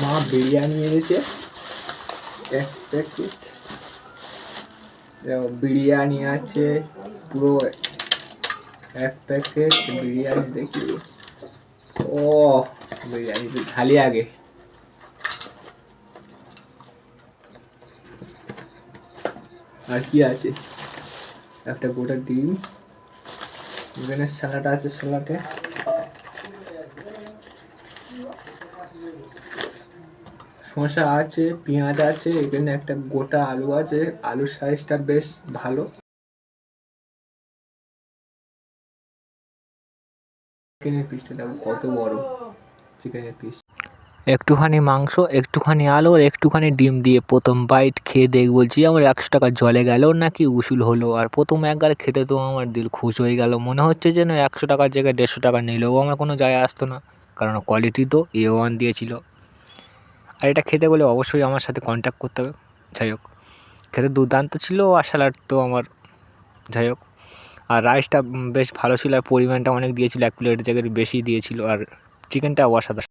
মা বিরিয়ানি এনেছে এক প্যাকেট। বিরিয়ানি আছে পুরো এক প্যাকেট বিরিয়ানি। দেখি ও বিরিয়ানি তো ঢালি আগে। আর কি আছে? একটা গোটা ডিম, এখানে স্যালাড আছে, স্যালাডে শসা আছে, পেঁয়াজ আছে, এখানে একটা গোটা আলু আছে, আলুর সাইজটা বেশ ভালো। চিকেনের পিসটা দেখো কত বড় চিকেনের পিস। একটুখানি মাংস, একটুখানি আলু আর একটুখানি ডিম দিয়ে প্রথম বাইট খেয়ে দেখ বলছি আমার 100 টাকা জলে গেল নাকি উসুল হলো। আর প্রথম একবার খেতে তো আমার দিল খুশ হয়ে গেল, মনে হচ্ছে যেন 100 টাকার জায়গায় 150 টাকা নিলেও আমার কোনো যায় আসতো না, কারণ কোয়ালিটি তো A1 দিয়েছিল। আর এটা খেতে বলে অবশ্যই আমার সাথে কন্ট্যাক্ট করতে হবে। যাই হোক, খেতে দুর্দান্ত ছিল। আর স্যালাড তো আমার, যাই হোক, আর রাইসটা বেশ ভালো ছিল, আর পরিমাণটা অনেক দিয়েছিল, 1 প্লেটের জায়গায় বেশি দিয়েছিল, আর চিকেনটা অসাধারণ।